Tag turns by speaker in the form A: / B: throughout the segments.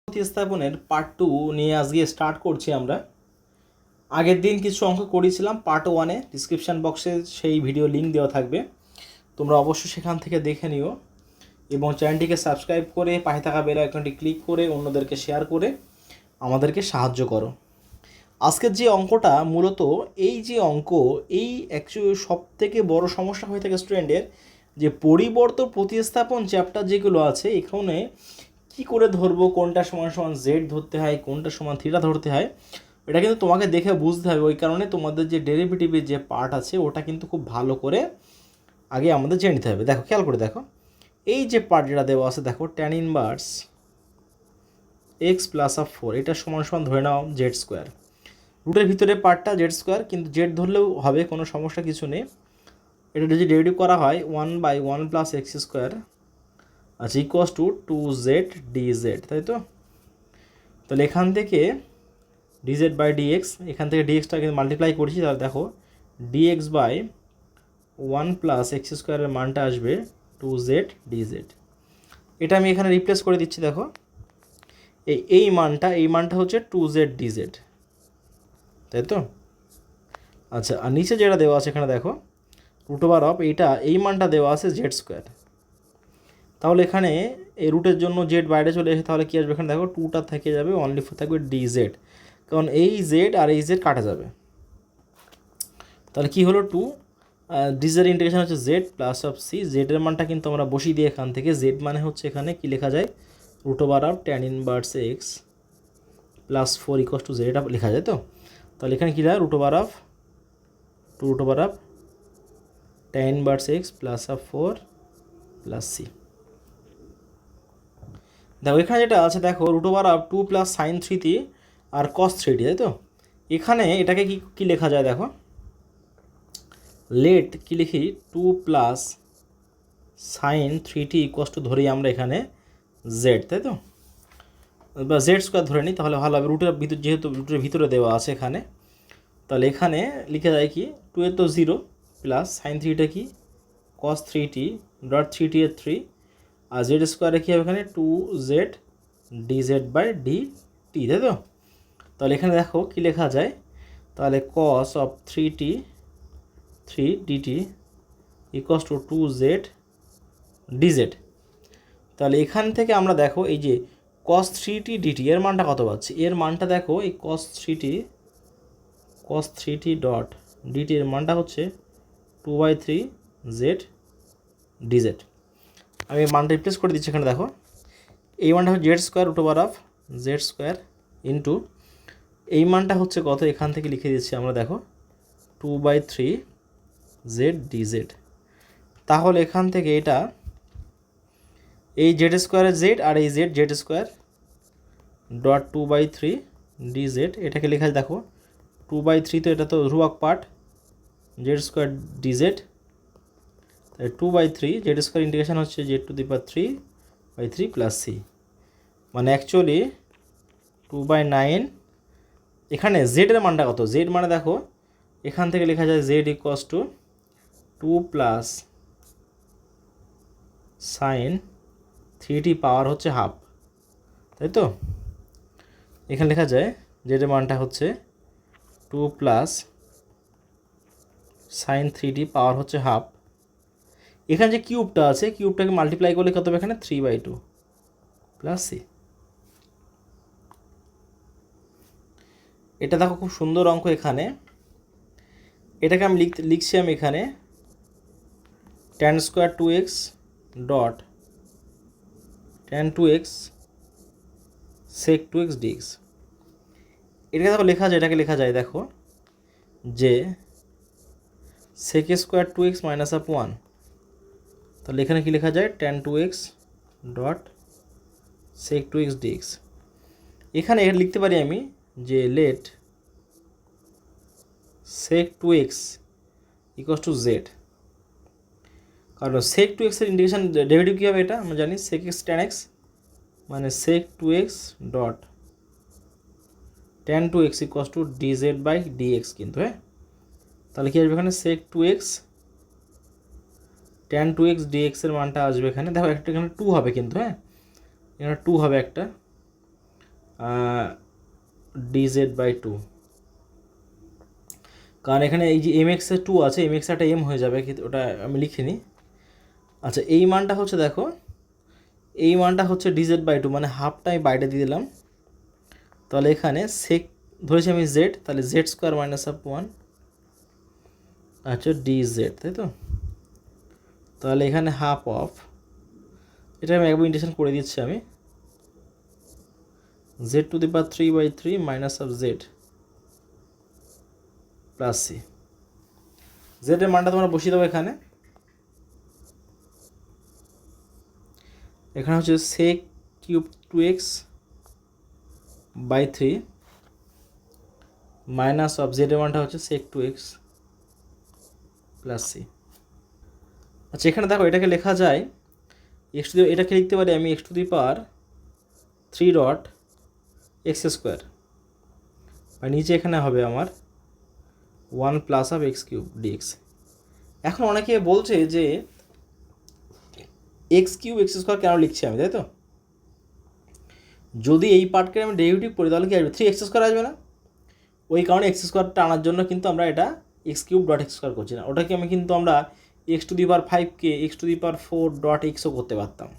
A: প্রতিস্থাপনের পার্ট 2 নিয়ে আজকে স্টার্ট করছি আমরা। আগের দিন কিছু অঙ্ক করেছিলাম পার্ট 1-এ, ডিসক্রিপশান বক্সে সেই ভিডিও লিঙ্ক দেওয়া থাকবে, তোমরা অবশ্যই সেখান থেকে দেখে নিও এবং চ্যানেলটিকে সাবস্ক্রাইব করে পাশে থাকা বেল আইকনটি ক্লিক করে অন্যদেরকে শেয়ার করে আমাদেরকে সাহায্য করো। আজকের যে অঙ্কটা মূলত এই যে অঙ্ক, এই অ্যাকচুয়ালি সবথেকে বড় সমস্যা হয়ে থাকে স্টুডেন্টের, যে পরিবর্ত প্রতিস্থাপন চ্যাপ্টার যেগুলো আছে এখানে কি করে ধরবো, কোনটা সমান সমান জেড ধরতে হয়, কোনটা সমান থিটা ধরতে হয়, এটা কিন্তু তোমাকে দেখে বুঝতে হবে। ওই কারণে তোমাদের যে ডেরিভেটিভের যে পার্ট আছে ওটা কিন্তু খুব ভালো করে আগে আমাদের জেনে নিতে হবে। দেখো, খেয়াল করে দেখো, এই যে পার্ট যেটা দেওয়া আছে, দেখো tan inverse x plus of 4, এটা সমান সমান ধরে নাও জেড স্কোয়ার। রুটের ভিতরে পার্টটা জেড স্কোয়ার, কিন্তু জেড ধরলেও হবে, কোনো সমস্যা কিছু নেই। এটা যদি ডেরিভেটিভ করা হয় 1/1 প্লাস এক্স স্কোয়ার আচ্ছা ইকুয়াস টু 2z dz, তাই তো? তাহলে এখান থেকে dz বাই dx, এখান থেকে dxটা কিন্তু মাল্টিপ্লাই করছি, তাহলে দেখো dx বাই 1 প্লাস এক্স স্কোয়ারের মানটা আসবে 2z dz। এটা আমি এখানে রিপ্লেস করে দিচ্ছি। দেখো এই মানটা হচ্ছে 2z dz, তাই তো? আচ্ছা, আর নিচে যেটা দেওয়া আছে এখানে দেখো রুট ওভার অফ, এই মানটা দেওয়া আছে জেড স্কোয়ার। তাহলে এখানে এই রুটের জন্য জেড বাইরে চলে এসে তাহলে কী আসবে, এখানে দেখো 2টা থেকে যাবে, অনলি থাকবে ডিজেড, কারণ এই জেড আর এই জেড কাটা যাবে। তাহলে কি হলো, 2 ডিজের ইন্টিগ্রেশন হচ্ছে জেড প্লাস অফ সি। জেডের মানটা কিন্তু আমরা বসিয়ে দিয়ে এখান থেকে জেড মানে হচ্ছে এখানে কি লেখা যায়, root over of tan inverse x plus 4 equals to z, এটা লেখা যায়। তো তাহলে এখানে কী হয়, root over of tan inverse x plus of 4 plus c. দেখো এখানে যেটা আছে, দেখো root over of 2 plus sine 3t আর কস 3t, তাই তো? এখানে এটাকে কি লেখা যায়, দেখো লেট কি লিখি, 2 plus sine 3t equals to ধরি আমরা এখানে জেড, তাই তো? বা জেড স্কোয়ার ধরে নিই, তাহলে ভালো হবে। রুটের ভিতর, যেহেতু রুটের ভিতরে দেওয়া আছে এখানে, তাহলে এখানে লিখে যায় কি, 2 এর তো 0 প্লাস সাইন 3টা কি কস 3t ডট 3t এর 3, আর জেড স্কোয়ারে কী হবে এখানে 2z dz বাই dt, তাই তো? তাহলে এখানে দেখো কি লেখা যায়, তাহলে cos of 3t 3 dt equals to 2z dz। তাহলে এখান থেকে আমরা দেখো এই যে cos 3t dt এর মানটা কত পাচ্ছি, এর মানটা দেখো এই cos 3t ডট dt এর মানটা হচ্ছে 2/3z dz। আমি মানটা রিপ্লেস করে দিচ্ছি এখানে। দেখো এই মানটা হচ্ছে z square root over of z square into এই মানটা হচ্ছে কত, এখান থেকে লিখে দিচ্ছি আমরা, দেখো 2/3z dz। তাহলে এখান থেকে এটা এই জেড স্কোয়ারের জেড আর এই জেড স্কোয়ার ডট 2/3 dz, এটাকে লেখা যায়, দেখো 2/3, তো এটা তো ধ্রুবক পার্ট জেড স্কোয়ার dz, তাই 2/3 জেড স্কোয়ার ইন্টিগ্রেশন হচ্ছে z to the power 3/3 plus c, মানে অ্যাকচুয়ালি 2/9। এখানে জেডের মানটা কত, জেড মানে দেখো এখান থেকে লেখা যায় Z equals to 2 plus sine 3t পাওয়ার হচ্ছে হাফ, তাই তো? এখানে লেখা যায় জেডের মানটা হচ্ছে 2 প্লাস সাইন 3t পাওয়ার হচ্ছে হাফ। এখানে যে কিউবটা আছে, কিউবটাকে মাল্টিপ্লাই করলে কত হবে এখানে 3/2 প্লাস সি। এটা দেখো খুব সুন্দর অঙ্ক এখানে। এটাকে আমি লিখছি আমি এখানে tan square 2x dot tan 2x sec 2x dx। এটাকে দেখো লেখা যায়, এটাকে লেখা যায় দেখো যে sec square 2x minus of 1, তাহলে এখানে কি লেখা যায় tan 2x dot sec 2x dx। এখানে এটা লিখতে পারি আমি যে let sec 2x equals to z, কারণ sec 2x এর ইন্টিগ্রেশন ডেরিভেটিভ কী হবে, এটা আমরা জানি sec x tan x মানে sec 2x dot tan 2x equals to dz by dx, কিন্তু হ্যাঁ, তাহলে কী আসবে এখানে sec 2x tan 2x dx এর মানটা আসবে এখানে, দেখো একটা এখানে 2 হবে কিন্তু, হ্যাঁ এখানে 2 হবে একটা, ডিজেড বাই 2, কারণ এখানে এই যে এম এক্সের 2 আছে, এম এক্স একটা এম হয়ে যাবে, ওটা আমি লিখিনি। আচ্ছা এই মানটা হচ্ছে দেখো, এই মানটা হচ্ছে ডিজেড বাই 2, মানে হাফটা আমি বাইরে দিয়ে দিলাম। তাহলে এখানে সেক ধরেছি আমি জেড, তাহলে জেড স্কোয়ার মাইনাস হাফ 1 আচ্ছা ডিজেড, তাই তো। তাহলে এখানে হাফ অফ, এটা আমি একবার ইন্টিগ্রেশন করে দিচ্ছি আমি, z to the power 3/3 minus of z plus c. জেডের মানটা তোমরা বসিয়ে দেবো এখানে। এখানে হচ্ছে sec cube 2x by 3 minus of জেডের মানটা হচ্ছে সেক 2x প্লাস সি। আচ্ছা এখানে দেখো এটাকে লেখা যায় এক্স টু, এটাকে লিখতে পারি আমি x to the power 3 dot x square, আর নিচে এখানে হবে আমার 1 plus of x cube dx. এখন অনেকে বলছে যে এক্স কিউব এক্স স্কোয়ার কেন লিখছি আমি, তাই তো। যদি এই পার্টকে আমি ডেরিভেটিভ করি তাহলে কি আসবে, 3x স্কোয়ার আসবে না? ওই কারণে এক্স স্কোয়ারটা আনার জন্য কিন্তু আমরা এটা x cube dot x square করছি না, ওটাকে আমি কিন্তু আমরা এক্স টু দি পাওয়ার 5কে x to the power 4 dot এক্সও করতে পারতাম,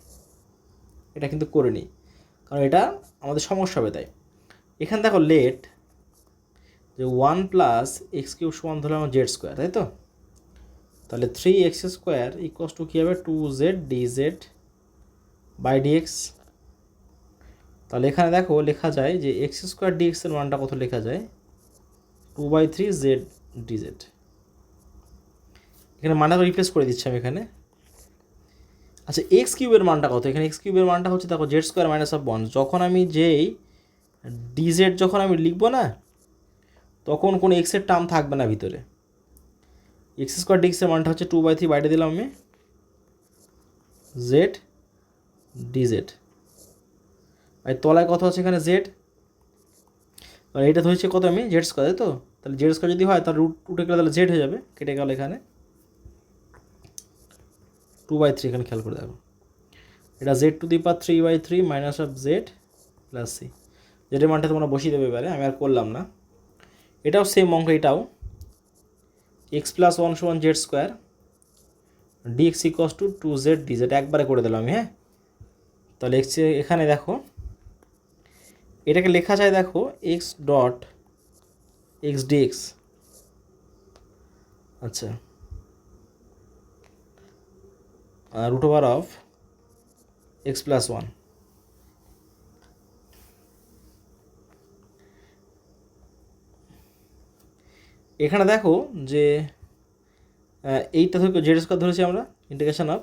A: এটা কিন্তু করে নিই কারণ এটা আমাদের সমস্যা হবে। তাই এখানে দেখো লেট যে 1 প্লাস এক্স কিউব সমান ধরলাম জেড স্কোয়ার, তাই তো। তাহলে 3x স্কোয়ার ইকুয়ালস টু কী হবে, 2z dz বাই ডিএক্স। তাহলে এখানে দেখো লেখা যায় যে এক্স স্কোয়ার ডিএক্স এর মানটা কত লেখা যায়, 2/3 z dz। এখানে মানটা রিপ্লেস করে দিচ্ছি আমি এখানে। আচ্ছা এক্স কিউবের মানটা কত, এখানে এক্স কিউবের মানটা হচ্ছে দেখো জেড স্কোয়ার মাইনাস অফ 1। যখন আমি যেই ডিজেড যখন আমি লিখবো না, তখন কোনো এক্সের টার্ম থাকবে না ভিতরে। এক্স স্কোয়ার ডিএক্সের মানটা হচ্ছে 2/3 বাইরে দিলাম আমি জেড ডিজেড, আর তলায় কত হচ্ছে এখানে জেড, আর এটা ধরেছে কত আমি জেড স্কোয়ার, তাই তো। তাহলে জেড স্কোয়ার যদি হয় তাহলে রুটে গেলে তাহলে জেড হয়ে যাবে, কেটে গেল এখানে 2/3, এখানে খেয়াল করে দেখো এটা z to the power 3/3 minus of z plus c. জেডের মানটা তোমরা বসিয়ে দেবে এবারে, আমি আর করলাম না। এটাও সেম অঙ্ক, এটাও এক্স প্লাস 1 সমান z square dx equals to 2z dz, একবারে করে দিলাম আমি। হ্যাঁ তাহলে এক্স এখানে দেখো এটাকে লেখা যায় দেখো এক্স ডট এক্স ডিএক্স, আচ্ছা root over of x plus 1। এখানে দেখো যে এইটা ধরে জেড স্কোয়ার ধরেছি আমরা, ইন্টিগ্রেশন অফ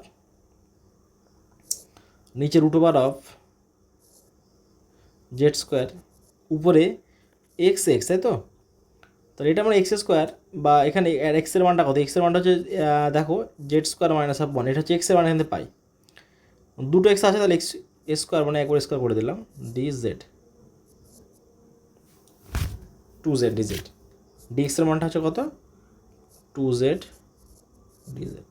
A: নিচে root over of z square উপরে এক্স এক্স, তাই তো। তাহলে এটা আমরা এক্স স্কোয়ার, বা এখানে এক্সের মানটা কত, এক্সের মানটা হচ্ছে দেখো জেড স্কোয়ার মাইনাস হাফ 1, এটা হচ্ছে এক্সের মান, এখান থেকে পাই দুটো এক্স আছে, তাহলে এক্স স্কোয়ার মানে একবার স্কোয়ার করে দিলাম ডিজেড 2z ডিজেড, ডিএক্সের মানটা হচ্ছে কত 2z ডিজেড।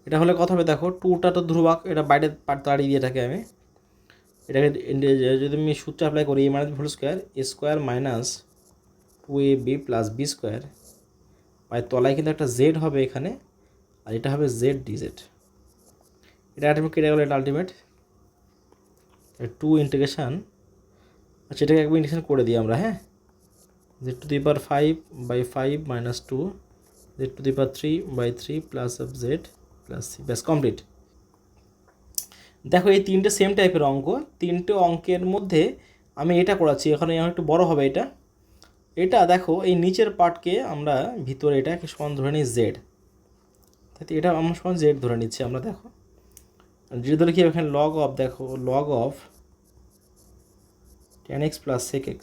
A: এটা হলে কথা হবে দেখো, টুটা তো ধ্রুবক, এটা বাইরে তাড়িয়ে দিয়ে থাকে আমি, এটাকে যদি আমি সূত্র অ্যাপ্লাই করি a minus whole square a square minus 2ab plus b square, আর তলায় কিন্তু একটা জেড হবে এখানে, আর এটা হবে জেড ডিজেড। এটা আলটিমেট কেটে গেল, এটা আলটিমেট 2 ইন্টিগ্রেশন, আচ্ছা এটাকে একবার ইন্টিগ্রেশন করে দিই আমরা। হ্যাঁ z to the power 5/5 minus 2 z to the power 3/3 plus of z plus c, ব্যাস কমপ্লিট। দেখো এই তিনটে সেম টাইপের অঙ্ক, তিনটে অঙ্কের মধ্যে আমি এটা করাচ্ছি, এখানে একটু বড় হবে এটা। এটা দেখো এই নিচের পার্টকে আমরা ভিতরে এটাকে সমান ধরে নিই জেড, তাই এটা আমরা সমান জেড ধরে নিচ্ছি আমরা। দেখো জেড ধরে কি এখানে লগ অফ, দেখো log of tan x plus sec x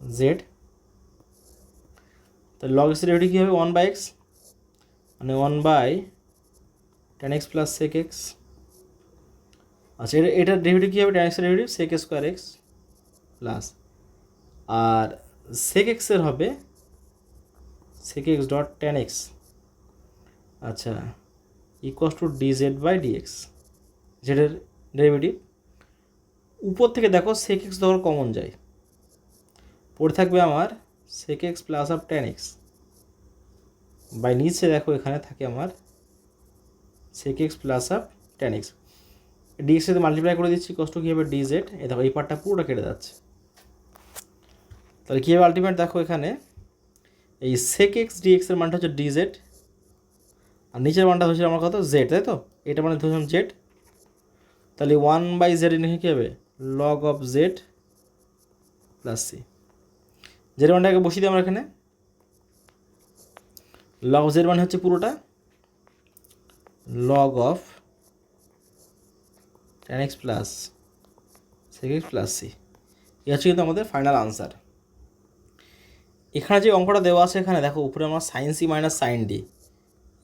A: Z, তাহলে লগ এক্সের ডেরিভেটিভ কী হবে 1/x, মানে 1/tan x plus sec x। আচ্ছা এটার ডেরিভেটিভ কী হবে, tan x এর derivative sec square x plus, আর sec x এর হবে sec x dot tan x, আচ্ছা equals to dz by dx, জেডের ডেরিভেটিভ উপর থেকে দেখো সেক এক্স ধরো কমন যায়, পড়ে থাকবে আমার sec x plus of tan x, by নিচে দেখো এখানে থাকে আমার sec x plus of tan x. Dx সাথে মাল্টিপ্লাই করে দিচ্ছি, কষ্ট কী হবে ডিজেড, এই দেখো এই পার্টটা পুরোটা কেটে যাচ্ছে। তাহলে কী হবে আলটিমেট দেখো এখানে এই সেক এক্স ডিএক্সের মানটা হচ্ছে ডিজেড, আর নিচের মানটা হচ্ছে আমার কত জেড, তাই তো, এটা মানে ধরছিলাম জেড। তাহলে 1/z নিয়ে কী হবে log of z plus c, z মানটাকে বসিয়ে দিই আমরা এখানে, লগ অফ জেড মানে হচ্ছে পুরোটা log of tan x plus sec x plus c, এই হচ্ছে কিন্তু আমাদের ফাইনাল আনসার। এখানে যে অঙ্কটা দেওয়া আছে এখানে দেখো উপরে আমরা sine c minus sine d,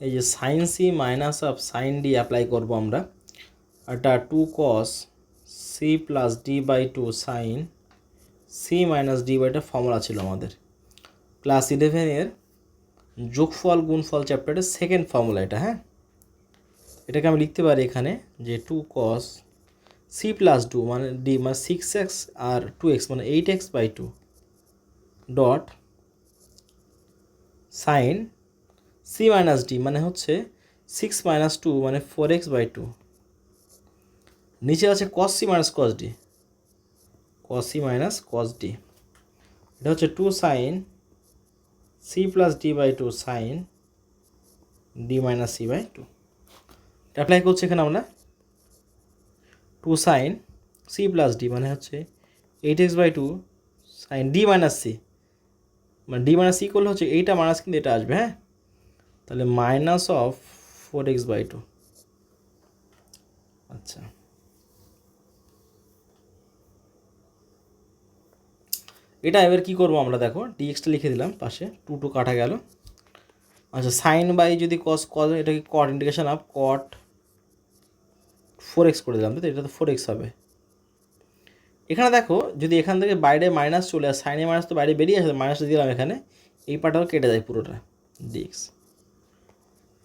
A: এই যে sine c minus of sine d apply করবো আমরা, এটা 2 cos c plus d by 2 sine c minus d by, এটা ফর্মুলা ছিল আমাদের ক্লাস 11-এর যোগফল গুণফল চ্যাপ্টারের সেকেন্ড ফর্মুলা এটা। হ্যাঁ, এটাকে আমি লিখতে পারি এখানে যে 2 cos সি প্লাস 2 মানে ডি মানে 6x আর 2x মানে 8x by 2 dot sine c minus d মানে হচ্ছে 6 মাইনাস 2 মানে 4x বাই 2, নিচে আছে cos c minus cos d, cos c minus cos d, এটা হচ্ছে 2 sine c plus d by 2 sine d minus c by 2, এটা apply করছে এখানে আমরা 2 সাইন সি প্লাস ডি মানে হচ্ছে 8x by 2 sine d minus c, মানে d minus c করলে হচ্ছে এইটা মাইনাস কিন্তু এটা আসবে। হ্যাঁ, তাহলে মাইনাস অফ 4x বাই 2। আচ্ছা, এটা এবার কী করবো আমরা দেখো ডিএক্সটা লিখে দিলাম পাশে, 2 কাটা গেল। আচ্ছা, সাইন বাই যদি কস কস এটাকে কট ইন্টিগ্রেশন অফ কট 4x করে দিলাম, তো এটা তো 4x হবে। এখানে দেখো যদি এখান থেকে বাইরে মাইনাস চলে আসে, সাইনে মাইনাস তো বাইরে বেরিয়ে আসে, মাইনাস দিলাম এখানে, এই পার্টটাও কেটে যায় পুরোটা ডিএক্স।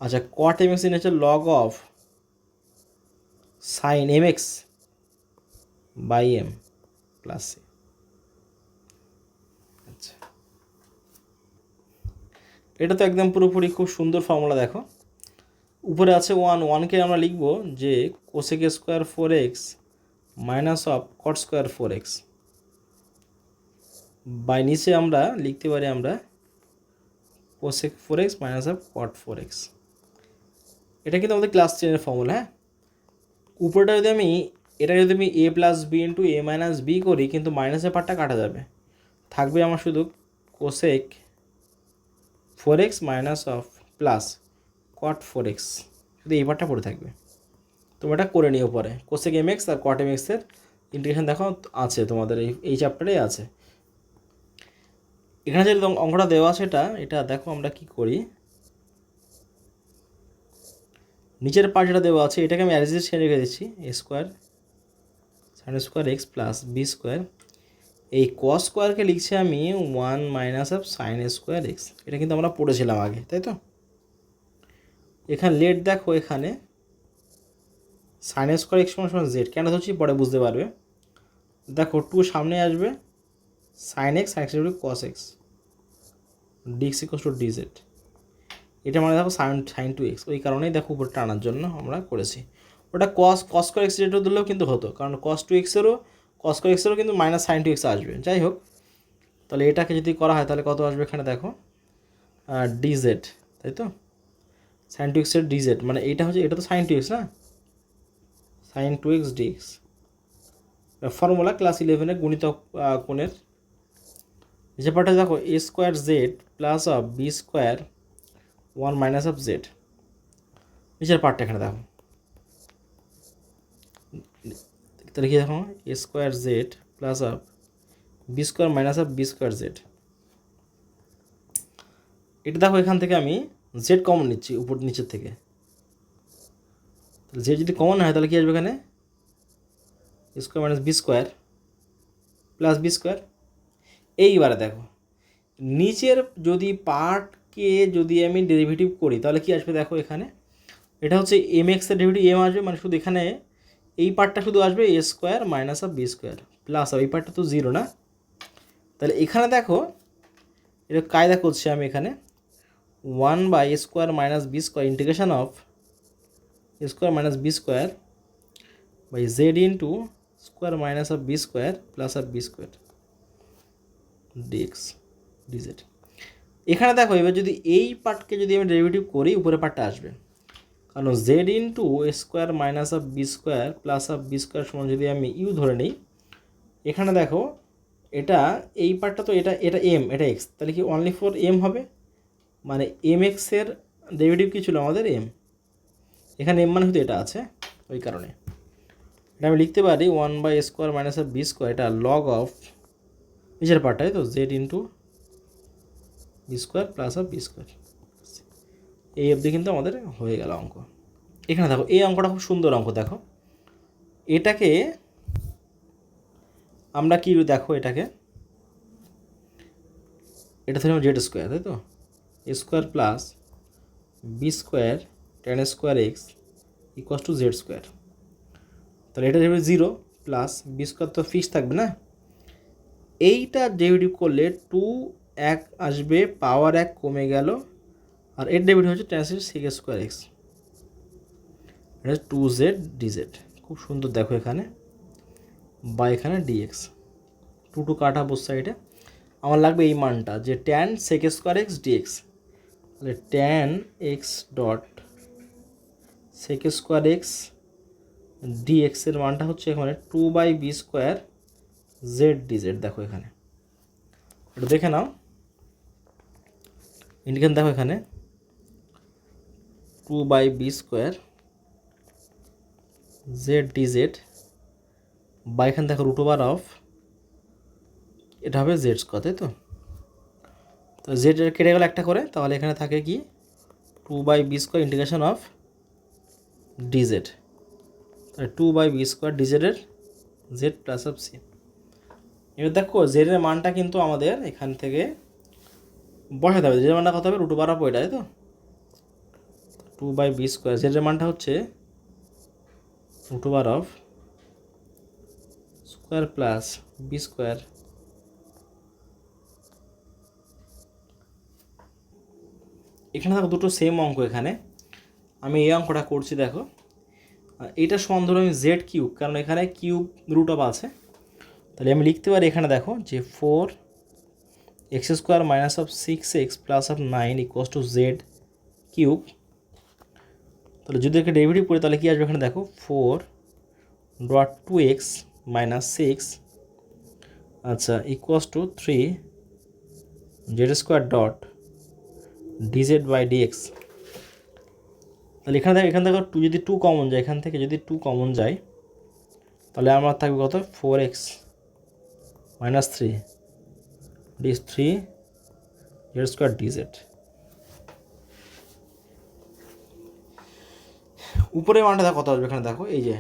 A: আচ্ছা, কট এম এক্স হচ্ছে log of sine m x by m plus c. আচ্ছা, এটা তো একদম পুরোপুরি খুব সুন্দর ফর্মুলা। দেখো উপরে আছে 1কে আমরা লিখব যে cosec square 4x minus of cot square 4x, by নিচে আমরা লিখতে পারি আমরা cosec 4x minus of caught 4x। এটা কিন্তু আমাদের ক্লাস 10-এর ফর্মুলা। হ্যাঁ, উপরটা যদি আমি এটা যদি আমি a plus b into a minus b করি, কিন্তু মাইনাসের পার্টটা কাটা যাবে, থাকবে আমার শুধু cosec 4x minus of plus cot 4x, শুধু এই পার্টটা পড়ে থাকবে। তোমরা এটা করে নিও পরে, কোসেক এম এক্স আর কট এম এক্সের ইন্টিগ্রেশন দেখো আছে তোমাদের এই চ্যাপ্টারেই আছে। এখানে যে অঙ্কটা দেওয়া আছে এটা দেখো আমরা কি করি, নিচের পার্ট যেটা দেওয়া আছে এটাকে আমি অ্যারেঞ্জ ছেড়ে রেখে দিচ্ছি, a square sine square x plus b square, এই কস স্কোয়ারকে লিখছি আমি 1 minus of sine square x, এটা কিন্তু আমরা পড়েছিলাম আগে, তাই তো। এখানে লেট দেখো এখানে সাইন স্কোয়ার এক্স সমান জেড, কেন ধরছি পরে বুঝতে পারবে। দেখো 2 সামনে আসবে, sine x sine x cos x dx equals to dz, এটা মানে দেখো সাইন 2x, ওই কারণেই দেখো উপর টানার জন্য আমরা করেছি। ওটা কস স্কোয়ার এক্স যেটা দিলেও কিন্তু হতো, কারণ কস স্কোয়ার এক্সেরও কিন্তু মাইনাস সাইন 2x আসবে। যাই হোক, তাহলে এটাকে যদি করা হয় তাহলে কত আসবে এখানে দেখো ডিজেড, তাই তো, সাইন 2x-এর ডিজেড মানে এইটা হচ্ছে, এটা তো সাইন 2x না, sine 2x dx formula class 11-এর গণিতক কোণের। যে পার্টটা দেখো a square z plus of b square 1 minus of z, নিচের পার্টটা এখানে দেখো, তাহলে কি দেখো a square z plus of b square minus of b square z, এটা দেখো এখান থেকে আমি জেড কমন নিচ্ছি উপর নিচের থেকে, তাহলে জেড যদি কমন হয় তাহলে কি আসবে এখানে square minus b square plus b square. এইবারে দেখো নিচের যদি পার্টকে যদি আমি ডেরিভেটিভ করি তাহলে কি আসবে দেখো এখানে, এটা হচ্ছে এম এক্সের ডেরিভেটিভ এম আসবে, মানে শুধু এখানে এই পার্টটা শুধু আসবে a square minus of b square plus এই পার্টটা তো জিরো না। তাহলে এখানে দেখো এটা কায়দা করছি আমি এখানে 1 square minus b square integration of square minus b square by z into square minus of b square plus of b square dx dz. এখানে দেখো এবার যদি এই পার্টকে যদি আমি ডেরিভেটিভ করি উপরে পার্টটা আসবে, কারণ z into square minus of b square plus of b square সমান যদি আমি ইউ ধরে নিই, এখানে দেখো এটা এই পার্টটা তো এটা এটা এম এটা এক্স, তাহলে কি অনলি ফর এম হবে, মানে এম এক্সের ডেরিভেটিভ কী ছিল আমাদের এম, এখানে এম মানে হয়তো এটা আছে, ওই কারণে এটা আমি লিখতে পারি 1 square minus of b square, এটা লগ অফ নিচের পার্টটাই তো z into b square plus of b square. এই অবধি কিন্তু আমাদের হয়ে গেল অঙ্ক। এখানে দেখো এই অঙ্কটা খুব সুন্দর অঙ্ক, দেখো এটাকে আমরা কি দেখো এটাকে এটা ধরলাম জেড স্কোয়ার, তাই তো a square plus b square tan square x equals to z square. তাহলে এটা যাবে 0 প্লাস বি স্কোয়ার তো ফিক্স থাকবে না, এইটা ডেরিভেটিভ করলে 2 এক আসবে, পাওয়ার 1 কমে গেল, আর এর ডেরিভেটিভ হচ্ছে টেন সিক স্কোয়ার এক্স, এটা 2z dz। খুব সুন্দর দেখো এখানে বা এখানে dx 2 কাটা বোথ সাইডে। আমার লাগবে এই মানটা যে tan sec square x dx, তাহলে tan x dot sec square x dx এর মানটা হচ্ছে এখানে 2/b স্কোয়ার z dz। দেখো এখানে এটা দেখে নাও, ইন্ডিকেশন দেখো এখানে 2/b স্কোয়ার z dz বা এখানে দেখো রুট ওভার অফ এটা হবে জেড স্কোয়ার, তাই তো। তো জেড কেটে গেল একটা করে, তাহলে এখানে থাকে কি 2/b square integration of dz, তাহলে 2/b স্কোয়ার ডিজেডের জেড প্লাস অফ সি। এবার দেখো জেডের মানটা কিন্তু আমাদের এখান থেকে বসাতে হবে, জেডের মানটা কত হবে রুট ওভার অফ ওইটা, তাই তো 2/b স্কোয়ার, জেডের মানটা হচ্ছে root over of square plus b square. এখানে দেখো দুটো সেম অঙ্ক, এখানে আমি এই অঙ্কটা করছি দেখো, এইটা সমান ধরো আমি জেড কিউব, কারণ এখানে কিউব রুট অফ আছে, তাহলে আমি লিখতে পারি এখানে দেখো যে 4x square minus of 6x plus of 9 equals to Z cube. তাহলে যদি একটা ডেরিভেটিভ করি তাহলে কি আসবে এখানে দেখো 4.2x মাইনাস 6 আচ্ছা equals to 3 z square dot dz by dx. তাহলে এখান থেকে 2 যদি 2 কমন যায়, এখান থেকে যদি 2 কমন যায় তাহলে আমার থাকবে কত 4x মাইনাস 3 ডিস 3 জেড স্কোয়ার ডিজেড। উপরে মানটা দেখো কত আসবে, এখানে দেখো এই যে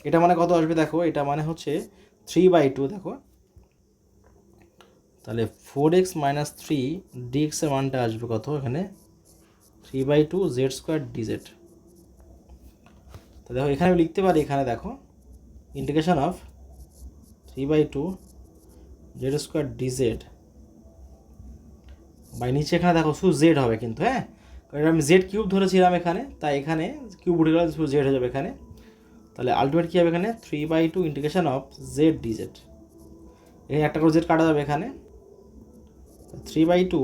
A: এটা মানে কত আসবে দেখো, এটা মানে হচ্ছে 3/2 দেখো, তাহলে 4x মাইনাস 3 dx এর মানটা আসবে কত এখানে 3/2 জেড স্কোয়ার ডিজেড। তো দেখো এখানে লিখতে পারি, এখানে দেখো integration of 3/2 z square dz by নিচে এখানে দেখো শুধু জেড হবে কিন্তু, হ্যাঁ কারণ আমি জেড কিউব ধরেছিলাম এখানে, তাই এখানে কিউব উঠে গেলে শুধু জেড হয়ে যাবে এখানে, তাহলে আলটিমেট কী হবে এখানে 3/2 ইন্টিগ্রেশন অফ জেড ডিজেড। এখানে একটা করে জেড কাটা যাবে এখানে, 3/2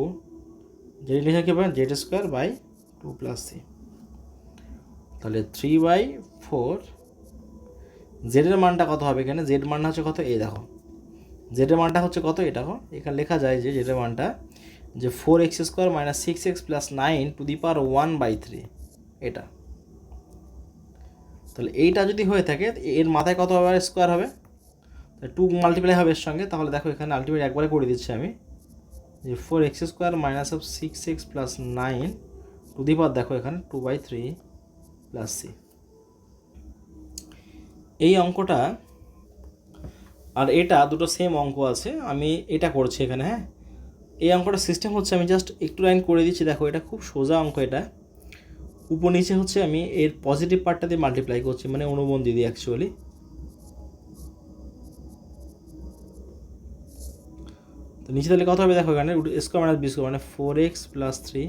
A: জেড ইন্টিগ্রেশন কী হবে z square by 2 plus c, তাহলে 3/4 জেডের মানটা কত হবে এখানে, জেড মানটা হচ্ছে কত এই দেখো, জেডের মানটা হচ্ছে কত এটা এখানে লেখা যায় যে জেডের মানটা যে 4x square minus 6x plus 9 to the power 1/3 এটা। তাহলে এইটা যদি হয়ে থাকে এর মাথায় কত হবে স্কোয়ার হবে, 2 মাল্টিপ্লাই হবে এর সঙ্গে, তাহলে দেখো এখানে আলটিমেট একবারে করে দিচ্ছি আমি যে 4x square minus of 6x plus 9 to the power দেখো এখানে 2/3 প্লাস সি। এই অঙ্কটা আর এটা দুটো সেম অঙ্ক আছে, আমি এটা করছি এখানে, হ্যাঁ এই অঙ্কটা সিস্টেম হচ্ছে আমি জাস্ট একটু লাইন করে দিচ্ছি, দেখো এটা খুব সোজা অঙ্ক, এটা উপর নিচে হচ্ছে আমি এর পজিটিভ পার্টটা দিয়ে মাল্টিপ্লাই করছি, মানে অনুবন্ধী দিয়ে অ্যাকচুয়ালি। তো নিচে তাহলে কত হবে দেখো, এখানে root square minus b square মানে 4x plus 3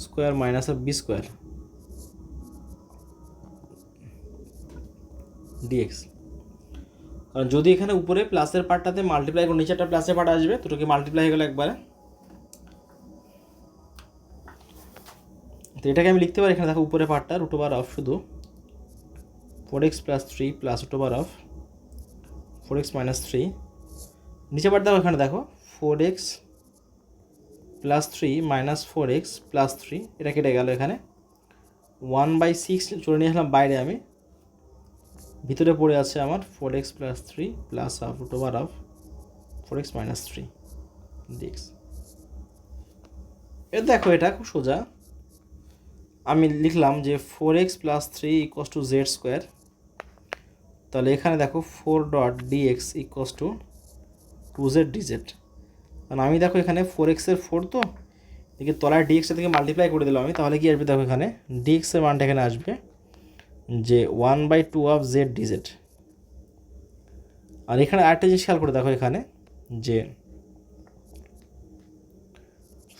A: square minus of b square dx. কারণ যদি এখানে উপরে প্লাসের পার্টটাতে মাল্টিপ্লাই করে নিচে একটা প্লাসের পার্ট আসবে, দুটোকে মাল্টিপ্লাই হয়ে গেলো একবারে। তো এটাকে আমি লিখতে পারি এখানে দেখো উপরে পার্টটা রুট ওভার অফ শুধু 4x plus 3 plus root over of 4x minus 3, নিচে পার্ট দেখো এখানে দেখো 4x plus 3 minus 4x plus 3, এটা কেটে গেল। এখানে 1/6 চলে নিয়ে আসলাম বাইরে, আমি ভিতরে পড়ে আছে আমার 4x plus 3 plus half root over of 4x minus 3 dx। এর দেখো এটা খুব সোজা, আমি লিখলাম যে 4x plus 3 equals to z square. তাহলে এখানে দেখো 4 dot dx equals to 2z dz। কারণ আমি দেখো এখানে 4x এর 4 তো এদিকে তলায় ডিএক্স থেকে মাল্টিপ্লাই করে দিলাম আমি, তাহলে কি আসবে দেখো এখানে ডিএক্স এর মানটা এখানে আসবে যে 1/2 অফ জেড ডিজেড। আর এখানে আরেকটা জিনিস খেয়াল করে দেখো এখানে যে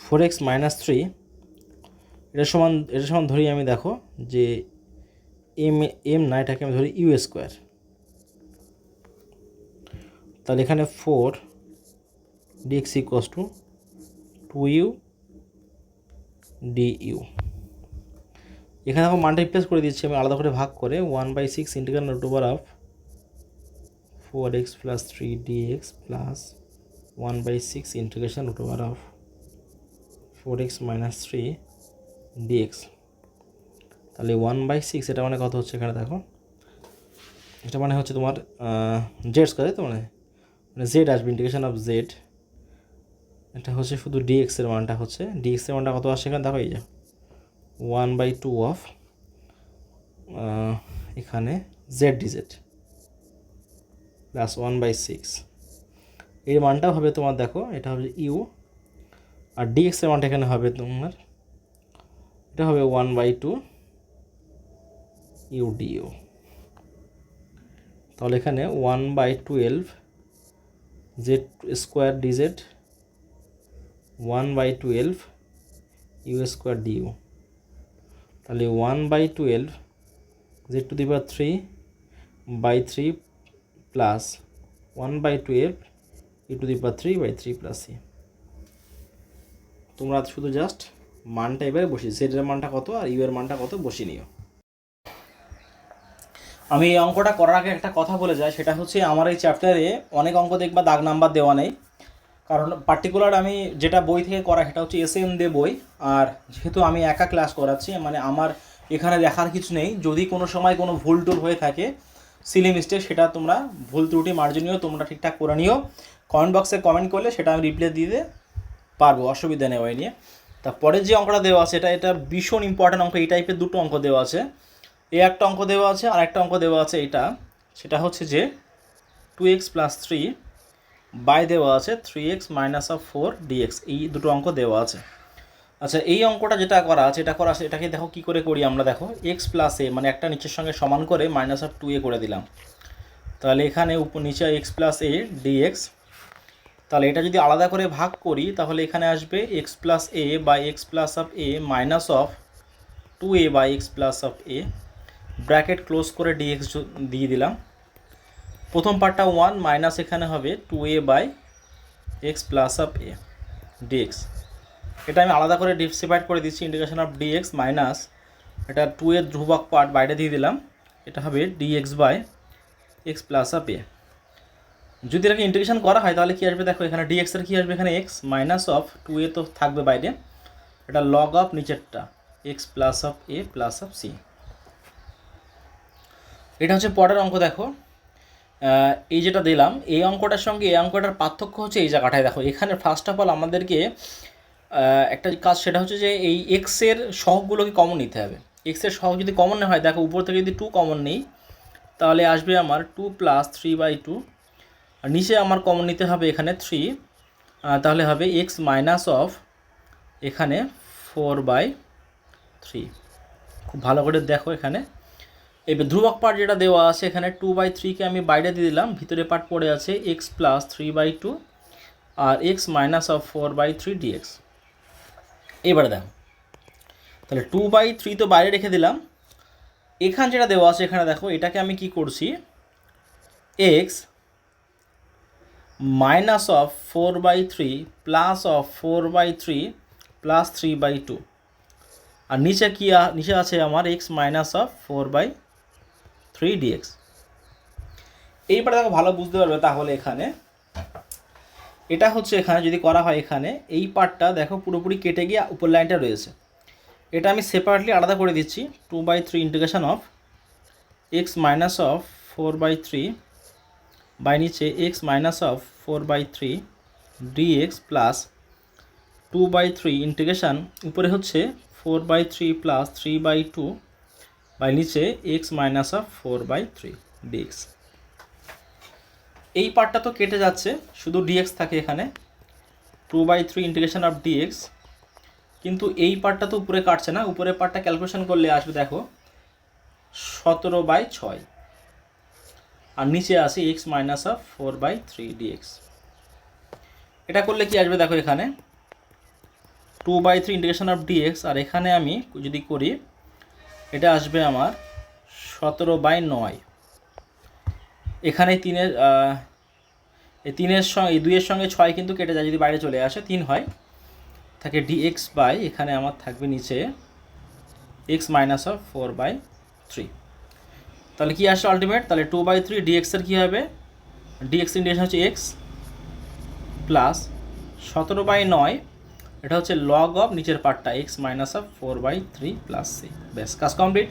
A: 4x মাইনাস 3 এটা সমান ধরি আমি দেখো যে এম না, এটাকে আমি ধরি ইউ স্কোয়ার। তাহলে এখানে 4 dx equals to 2u du। এখানে দেখো মানটা রিপ্লেস করে দিচ্ছি আমি আলাদা করে ভাগ করে 1/6 integral root over of 4x plus 3 dx plus 1/6 integration root over of 4x minus 3 dx। তাহলে 1/6 এটা মানে কত হচ্ছে এখানে দেখো, এটা মানে হচ্ছে তোমার জেড স্কোয়ার, তো মানে জেড আসবে ইন্টিগ্রেশন অফ জেড। এটা হচ্ছে শুধু ডিএক্স এর মানটা হচ্ছে, ডিএক্স এর মানটা কত আসছে এখানে দেখো, এই যে 1/2 অফ এখানে জেড ডিজেড প্লাস 1/6। এর মানটা হবে তোমার দেখো এটা হবে ইউ, আর ডিএক্স এর মানটা এখানে হবে তোমার এটা হবে 1/2 ইউ ডিউ। তাহলে এখানে 1/12 z square dz 1/12 u square du. তাহলে 1/12 z to the power 3/3 plus 1/12 u to the power 3/3 plus c. তোমরা শুধু জাস্ট মানটা এবারে বসিয়ে জেড এর মানটা কত আর ইউ এর মানটা কত বসিয়ে নিও। আমি এই অঙ্কটা করার আগে একটা কথা বলে যাই, সেটা হচ্ছে আমার এই চ্যাপ্টারে অনেক অঙ্ক দেখবা দাগ নাম্বার দেওয়া নেই, কারণ পার্টিকুলার আমি যেটা বই থেকে করা সেটা হচ্ছে এসএম দে বই। আর যেহেতু আমি একা ক্লাস করাচ্ছি মানে আমার এখানে দেখার কিছু নেই, যদি কোনো সময় কোনো ভুল টুল হয়ে থাকে সিলি মিস্টেক, সেটা তোমরা ভুল ত্রুটি মার্জনীয় তোমরা ঠিকঠাক করে নিও। কমেন্ট বক্সে কমেন্ট করলে সেটা আমি রিপ্লাই দিতে পারবো, অসুবিধা নেই ওই নিয়ে। তারপরে যে অঙ্কটা দেওয়া আছে এটা ভীষণ ইম্পর্ট্যান্ট অঙ্ক। এই টাইপের দুটো অঙ্ক দেওয়া আছে, এই একটা অঙ্ক দেওয়া আছে আর একটা অঙ্ক দেওয়া আছে এটা, সেটা হচ্ছে যে 2x প্লাস 3 বাই দেওয়া আছে 3x মাইনাস অফ 4 dx। এই দুটো অঙ্ক দেওয়া আছে। আচ্ছা, এই অঙ্কটা যেটা করা আছে এটাকে দেখো কি করে করি আমরা। দেখো x প্লাস এ মানে একটা নিচের সঙ্গে সমান করে মাইনাস অফ 2a করে দিলাম। তাহলে এখানে উপর নিচে x প্লাস এ dx। তাহলে এটা যদি আলাদা করে ভাগ করি তাহলে এখানে আসবে x plus a by x plus of a minus of 2a by x plus of a, bracket close করে dx দিয়ে দিলাম। প্রথম পার্টটা 1 মাইনাস এখানে হবে 2a by x plus of a dx। এটা আমি আলাদা করে সেপারেট করে দিচ্ছি, ইন্টিগ্রেশন অফ dx মাইনাস এটা 2 এর ধ্রুবক পার্ট বাইরে দিয়ে দিলাম, এটা হবে dx by x plus of a. যদি এটাকে ইন্টিগ্রেশন করা হয় তাহলে কী আসবে দেখো, এখানে dx এর কী আসবে, এখানে x মাইনাস অফ 2a তো থাকবে বাইরে, এটা লগ অফ নিচেরটা x plus of a plus of c. এটা হচ্ছে পরের অঙ্ক। দেখো এই যেটা দিলাম এই অঙ্কটার সঙ্গে এই অঙ্কটার পার্থক্য হচ্ছে এই জায়গাটায়। দেখো এখানে ফার্স্ট অফ অল আমাদেরকে একটা কাজ, সেটা হচ্ছে যে এই এক্সের সহগগুলোকে কমন নিতে হবে। এক্সের সহগ যদি কমন না হয়, দেখো উপর থেকে যদি 2 কমন নেই তাহলে আসবে আমার 2 প্লাস 3/2, আর নিচে আমার কমন নিতে হবে এখানে 3, তাহলে হবে এক্স মাইনাস অফ এখানে 4/3। খুব ভালো করে দেখো এখানে। এবার ধ্রুবক পার্ট যেটা দেওয়া আছে এখানে 2/3কে আমি বাইরে দিয়ে দিলাম, ভিতরে পার্ট পড়ে আছে এক্স প্লাস 3/2 আর এক্স মাইনাস অফ 4/3 ডিএক্স। এবারে দেখো তাহলে 2/3 তো বাইরে রেখে দিলাম, এখানে যেটা দেওয়া আছে এখানে দেখো এটাকে আমি কি করছি, x minus of 4/3 plus of 4/3 plus 3/2 আর নিচে কি নিচে আছে আমার এক্স মাইনাস অফ 4/3 ডিএক্স। এইবার দেখো ভালো বুঝতে পারবে তাহলে এখানে এটা হচ্ছে এখানে যদি করা হয় এখানে এই পার্টটা দেখো পুরোপুরি কেটে গিয়ে উপর লাইনটা রয়েছে, এটা আমি সেপারেটলি আলাদা করে দিচ্ছি 2/3 integration of x minus of 4/3 by নিচে x minus of 4/3 dx plus 2/3 integration উপরে হচ্ছে 4/3 প্লাস 3/2 বাই নিচে এক্স মাইনাস অফ 4/3 ডিএক্স। এই পার্টটা তো কেটে যাচ্ছে, শুধু ডিএক্স থাকে এখানে 2/3 ইন্টিগ্রেশন অফ ডিএক্স, কিন্তু এই পার্টটা তো উপরে কাটছে না, উপরের পার্টটা ক্যালকুলেশন করলে আসবে দেখো 17/6 আর নিচে আসে এক্স মাইনাস অফ 4/3 ডিএক্স। এটা করলে কি আসবে দেখো এখানে 2/3 ইন্টিগ্রেশন অফ ডিএক্স আর এখানে আমি যদি করি এটা আসবে আমার 17/9। এখানে তিনের সঙ্গে এই 2-এর সঙ্গে 6 কিন্তু কেটে যায়, যদি বাইরে চলে আসে 3 হয়, থাকে ডিএক্স বাই এখানে আমার থাকবে নিচে এক্স মাইনাস অফ 4/3। তাহলে কি আসছে আলটিমেট, তাহলে 2/3 ডিএক্সের কী হবে, ডিএক্স ইন্টিগ্রেশন হচ্ছে এক্স প্লাস 17/9, এটা হচ্ছে লগ অফ নিচের পার্টটা x minus of 4/3 plus c. ব্যাস কাজ কমপ্লিট,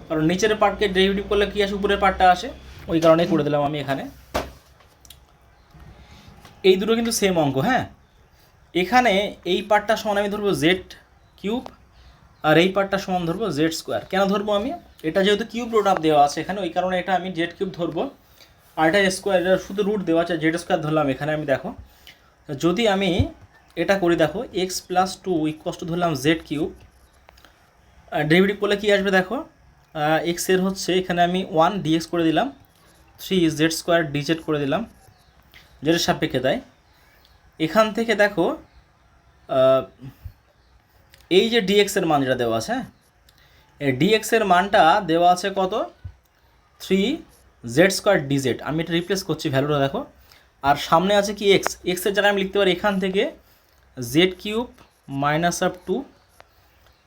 A: কারণ নিচের পার্টকে ডেরিভেটিভ করলে কী আসে উপরের পার্টটা আসে, ওই কারণেই করে দিলাম আমি এখানে। এই দুটো কিন্তু সেম অঙ্ক, হ্যাঁ। এখানে এই পার্টটা সমান আমি ধরবো জেড কিউব আর এই পার্টটা সমান ধরবো জেড স্কোয়ার। কেন ধরবো আমি, এটা যেহেতু কিউব রুট আপ দেওয়া আছে এখানে, ওই কারণে এটা আমি জেড কিউব ধরবো, আর এটা স্কোয়ার, এটা শুধু রুট দেওয়া আছে জেড স্কোয়ার ধরলাম এখানে আমি। দেখো যদি আমি এটা করি দেখো এক্স প্লাস 2 ইকুয়াস টু ধরলাম জেড কিউব, ডেরিভেটিভ করলে কী আসবে দেখো এক্সের হচ্ছে এখানে আমি 1 ডিএক্স করে দিলাম, 3 জেড স্কোয়ার ডিজেড করে দিলাম, জেডের সাপেক্ষে তাই। এখান থেকে দেখো এই যে ডিএক্সের মান যেটা দেওয়া আছে, এই ডিএক্সের মানটা দেওয়া আছে কত 3 জেড স্কোয়ার ডিজেড, আমি এটা রিপ্লেস করছি ভ্যালুটা দেখো, আর সামনে আছে কি এক্স, এক্সের জায়গায় আমি লিখতে পারি এখান থেকে জেড কিউব মাইনাস অফ 2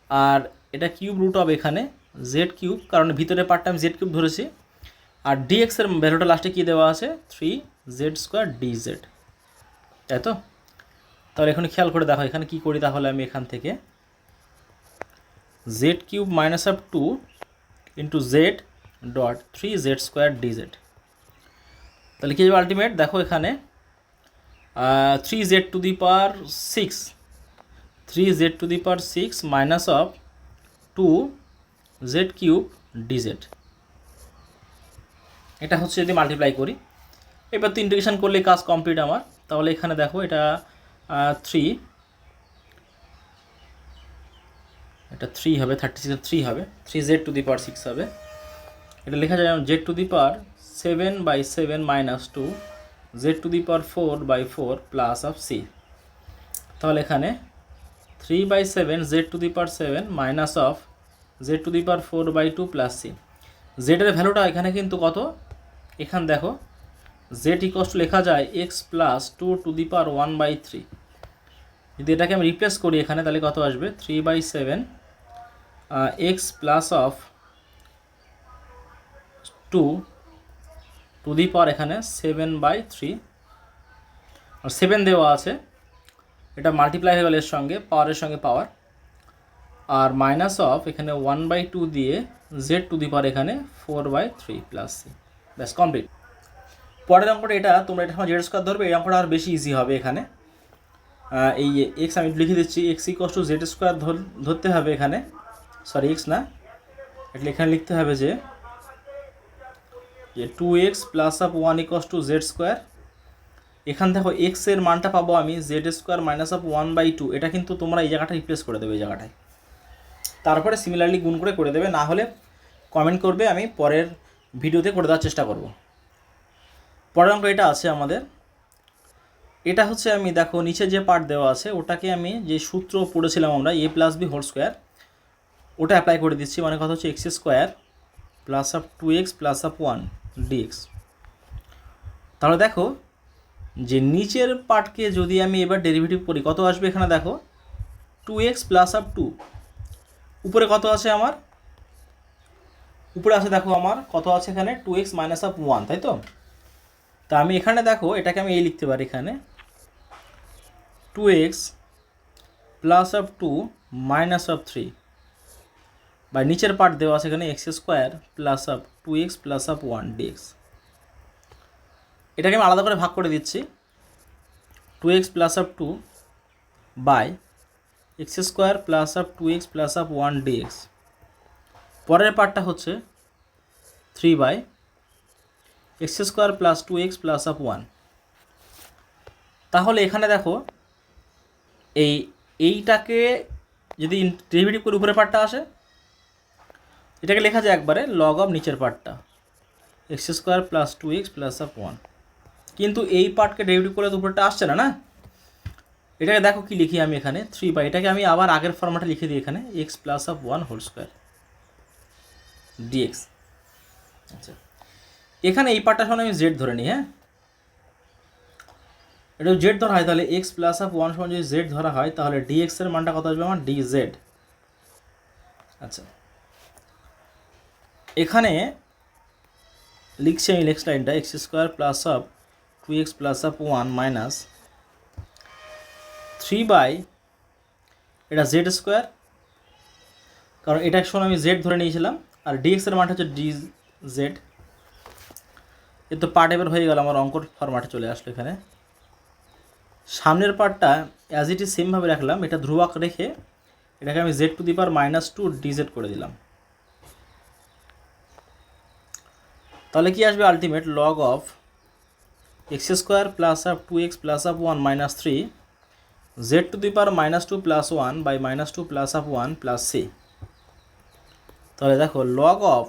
A: আর এটা কিউব রুট অফ এখানে জেড কিউব, কারণ ভিতরে পার্টটা আমি জেড কিউব ধরেছি, আর ডিএক্সের ভ্যালুটা লাস্টে কী দেওয়া আছে 3 জেড স্কোয়ার ডিজেড, তাই তো। তাহলে এখানে খেয়াল করে দেখো এখানে কী করি, তাহলে আমি এখান থেকে Z cube minus of 2 into Z dot 3 z square DZ, তাহলে কী হবে আলটিমেট দেখো এখানে 3 z to the power 6, 3 z to the power 6 minus of 2 Z cube DZ, এটা হচ্ছে যদি মাল্টিপ্লাই করি। এবার তো ইন্টিগ্রেশন করলে কাজ কমপ্লিট আমার। তাহলে এখানে দেখো এটা 3, এটা 3 হবে, 36 3 হবে, 3 জেড টু দি পাওয়ার 6 হবে, এটা লেখা যায় z to the power 7/7 minus 2 z to the power 4/4 plus of c. তাহলে এখানে 3/7 z to the power 7 minus of z to the power 4/2 plus c. জেডের ভ্যালুটা এখানে কিন্তু কত, এখানে দেখো জেড ইকুয়ালস টু লেখা যায় x plus 2 to the power 1/3। যদি এটাকে আমি রিপ্লেস করি এখানে তাহলে কত আসবে 3/7 x plus of 2 to the power এখানে 7/3, আর 7 দেওয়া আছে, এটা মাল্টিপ্লাই হয়ে গেল এর সঙ্গে পাওয়ারের সঙ্গে পাওয়ার, আর মাইনাস অফ এখানে 1/2 দিয়ে জেড টু দি পাওয়ার এখানে 4/3 প্লাস সি। ব্যাস কমপ্লিট। পরের অঙ্কটা এটা তোমরা এটা জেড স্কোয়ার ধরবে, এই অঙ্কটা আর বেশি ইজি হবে। এখানে এই এক্স আমি লিখে দিচ্ছি x equals to z square ধরতে হবে এখানে, সরি এক্স না, এটা এখানে লিখতে হবে যে 2x plus of 1 equals to z square. এখান দেখো এক্সের মানটা পাবো আমি জেড স্কোয়ার মাইনাস অফ 1/2, এটা কিন্তু তোমরা এই জায়গাটা রিপ্লেস করে দেবে, এই জায়গাটায় তারপরে সিমিলারলি গুণ করে দেবে, না হলে কমেন্ট করবে, আমি পরের ভিডিওতে করে দেওয়ার চেষ্টা করব। পরের অঙ্ক এটা আছে আমাদের, এটা হচ্ছে আমি দেখো নিচে যে পার্ট দেওয়া আছে ওটাকে আমি যে সূত্র পড়েছিলাম আমরা a plus b whole square, ওটা অ্যাপ্লাই করে দিচ্ছি। মানে কথা হচ্ছে x square plus up 2x plus up 1 dx. তাহলে দেখো যে নিচের পার্টকে যদি আমি এবার ডেরিভেটিভ করি কত আসবে এখানে দেখো 2x প্লাস আপ 2, উপরে কত আছে আমার, উপরে আছে দেখো আমার কত আছে এখানে 2x মাইনাস আপ 1, তাই তো। তা আমি এখানে দেখো এটাকে আমি এই লিখতে পারি এখানে 2x plus up 2 minus up 3 বা নিচের পার্ট দেওয়া আছে এখানে x square plus up 2x plus up 1 dx. এটাকে আমি আলাদা করে ভাগ করে দিচ্ছি 2x plus up 2 by x square plus up 2x plus up 1 dx. পরের পার্টটা হচ্ছে 3 by x square plus 2x plus up 1। তাহলে এখানে দেখো এইটাকে যদি ডেরিভেটিভ করে উপরের পার্টটা আসে, এটাকে লেখা যায় একবারে লগ অফ নিচের পার্টটা x square plus 2x plus up 1। কিন্তু এই পার্টকে ডেরিভেটিভ করে তো উপরটা আসছে না, না। এটাকে দেখো কি লিখি আমি এখানে 3 বাই, এটাকে আমি আবার আগের ফর্ম্যাটে লিখে দিই এখানে x plus up 1 whole square dx. আচ্ছা, এখানে এই পার্টটা সমান আমি জেড ধরে নিই। হ্যাঁ, এটা জেড ধরা হয়, তাহলে এক্স প্লাস আপ 1 সমান যদি জেড ধরা হয় তাহলে ডিএক্স এর মানটা কত আসবে আমার ডি জেড। আচ্ছা, এখানে লিখছি আমি নেক্সট লাইনটা x square plus up 2x plus up 1 minus 3 by এটা জেড স্কোয়ার, কারণ এটা সময় আমি জেড ধরে নিয়েছিলাম, আর ডিএক্স এর মানটা হচ্ছে ডি জেড। এর তো পার্ট এবার হয়ে গেল, আমার অঙ্কর ফরম্যাটে চলে আসলো। এখানে সামনের পার্টটা অ্যাজ ইট ইজ সেমভাবে রাখলাম, এটা ধ্রুবক রেখে এটাকে আমি z to the power -2 dz করে দিলাম। তাহলে কি আসবে ultimate log of x square plus up 2x plus up 1 minus 3 z to the power -2 plus 1 by -2 plus up 1 plus c. তাহলে দেখো log of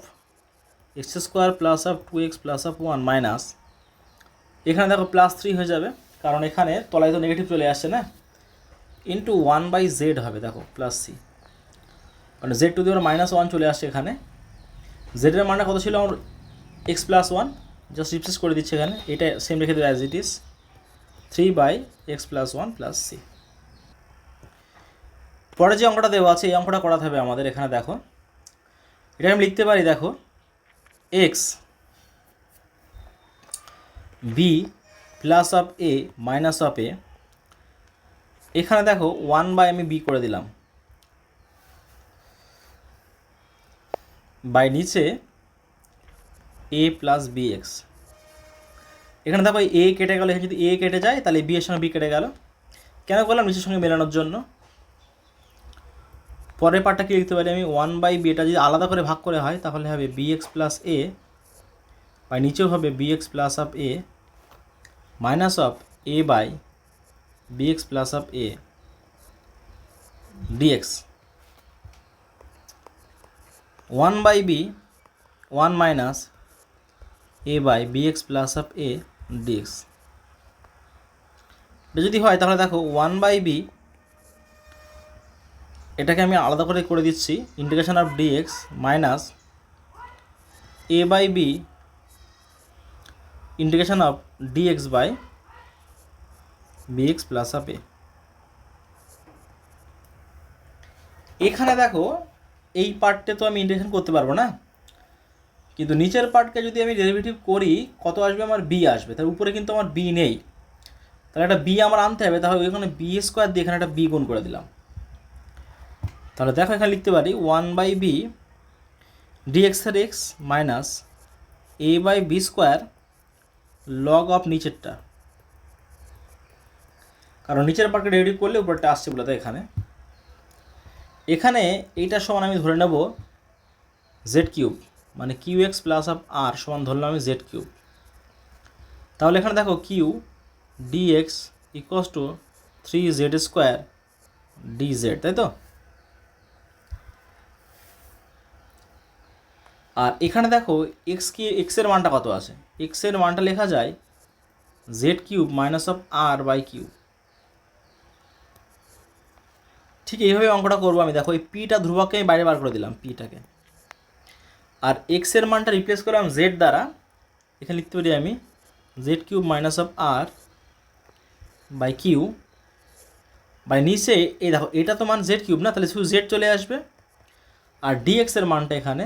A: x square plus up 2x plus up 1 minus, এখানে দেখো plus 3 হয়ে যাবে, কারণ এখানে তলায় তো নেগেটিভ চলে আসছে না, ইন্টু 1 বাই জেড হবে দেখো প্লাস সি, কারণ জেড টু দি পাওয়ার -1 চলে আসছে এখানে। জেডের মানটা কত ছিল আমার এক্স প্লাস 1, জাস্ট রিপ্লেস করে দিচ্ছে এখানে, এটা সেম রেখে দেবে as it is 3 by x plus 1 plus c. পরে যে অঙ্কটা দেওয়া আছে এই অঙ্কটা করাতে হবে আমাদের। এখানে দেখো এটা আমি লিখতে পারি দেখো x b plus of a minus of a, এখানে দেখো 1 বাই আমি বি করে দিলাম, বাই নিচে এ প্লাস বি এক্স। এখানে দেখো এ কেটে গেল, এখানে যদি এ কেটে যায় তাহলে বি এর সঙ্গে বি কেটে গেল, কেন করলাম নিচের সঙ্গে মেলানোর জন্য। পরের পার্টটা কি লিখতে পারি আমি 1 বাই বি, এটা যদি আলাদা করে ভাগ করে হয় তাহলে হবে b x plus a, by নিচেও হবে b x plus of a minus of a by b x plus of a dx. 1 by b 1 minus a by b x plus of a dx. এটা যদি হয় তাহলে দেখো 1 by B, এটাকে আমি আলাদা করে দিচ্ছি integration of dx minus a by b integration of dx by bx plus of a. এখানে দেখো এই পার্টে তো আমি ইন্টিগ্রেশন করতে পারবো না, কিন্তু নিচের পার্টকে যদি আমি ডেরিভেটিভ করি কত আসবে আমার বি আসবে, তার উপরে কিন্তু আমার বি নেই, তাহলে একটা বি আমার আনতে হবে। তাহলে ওইখানে বি স্কোয়ার দিয়ে এখানে একটা বি গুণ করে দিলাম। তাহলে দেখো এখানে লিখতে পারি 1 বাই বি ডিএক্স এর x minus a by b square log of নিচেরটা, কারণ নিচের পার্টকে ডেরিভেটিভ করলে উপরটা আসছে বলে, তাই এখানে এইটার সমান আমি ধরে নেব জেড কিউব, মানে কিউ এক্স প্লাস অফ আর সমান ধরলাম আমি জেড কিউব। তাহলে এখানে দেখো q dx equals to 3 z square d z, তাই তো। আর এখানে দেখো এক্সের মানটা কত আছে, এক্সের মানটা লেখা যায় জেড কিউব মাইনাস অফ আর বাই কিউব। ঠিক এইভাবে অঙ্কটা করবো আমি। দেখো এই পিটা ধ্রুবককে আমি বাইরে বার করে দিলাম পিটাকে, আর এক্সের মানটা রিপ্লেস করলাম জেড দ্বারা। এখানে লিখতে পারি আমি জেড কিউব মাইনাস অফ আর বাই কিউ, বাই নিচে এই দেখো এটা তো মান জেড কিউব না, তাহলে শুধু জেড চলে আসবে। আর ডিএক্সের মানটা এখানে,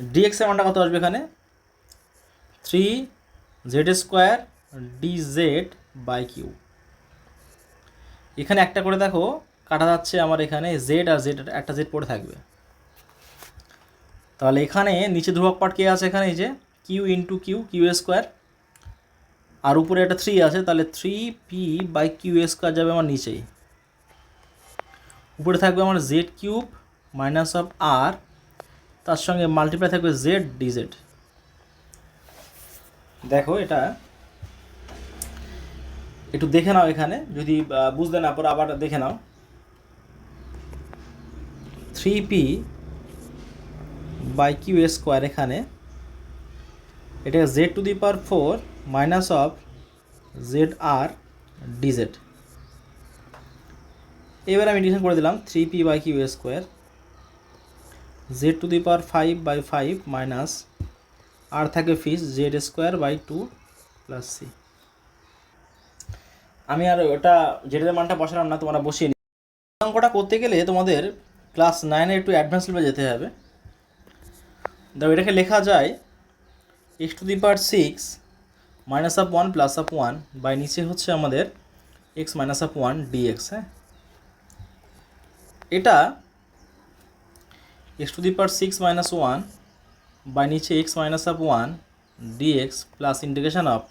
A: ডিএক্সের মানটা কত আসবে এখানে 3z² dz বাই কিউ। এখানে একটা করে দেখো কাটা যাচ্ছে আমার, এখানে জেড আর জেড একটা জেড পড়ে থাকবে। তাহলে এখানে নিচে ধ্রুবক পার্ট কে আছে, এখানে এই যে q into q, q square, আর উপরে একটা 3 আছে, তাহলে 3p বাই কিউ স্কোয়ার যাবে আমার নিচেই। উপরে থাকবে আমার জেড কিউব মাইনাস অফ আর, তার সঙ্গে মাল্টিপ্লাই থাকবে জেড ডিজেড। দেখো এটা একটু দেখে নাও, এখানে যদি বুঝতে না পারো আবার দেখে নাও। 3p বাই কিউ স্কোয়ার, এখানে এটা z to the power 4 minus of z আর ডিজেড। এবার আমি ডিভিশন করে দিলাম 3p by q square z to the power 5 by 5 minus আর থাকে ফিস z square by 2 plus c. আমি আর ওটা জেডের মানটা বসালাম না, তোমরা বসিয়ে নিই। অঙ্কটা করতে গেলে তোমাদের ক্লাস 9-এ একটু অ্যাডভান্স লেভেলে যেতে হবে। দেখো এটাকে লেখা যায় x to the power 6 minus of 1 plus of 1 by নিচে হচ্ছে আমাদের এক্স মাইনাস অফ 1 ডিএক্স। হ্যাঁ, এটা x to the power 6 minus 1 by নিচে x minus of 1 dx plus integration of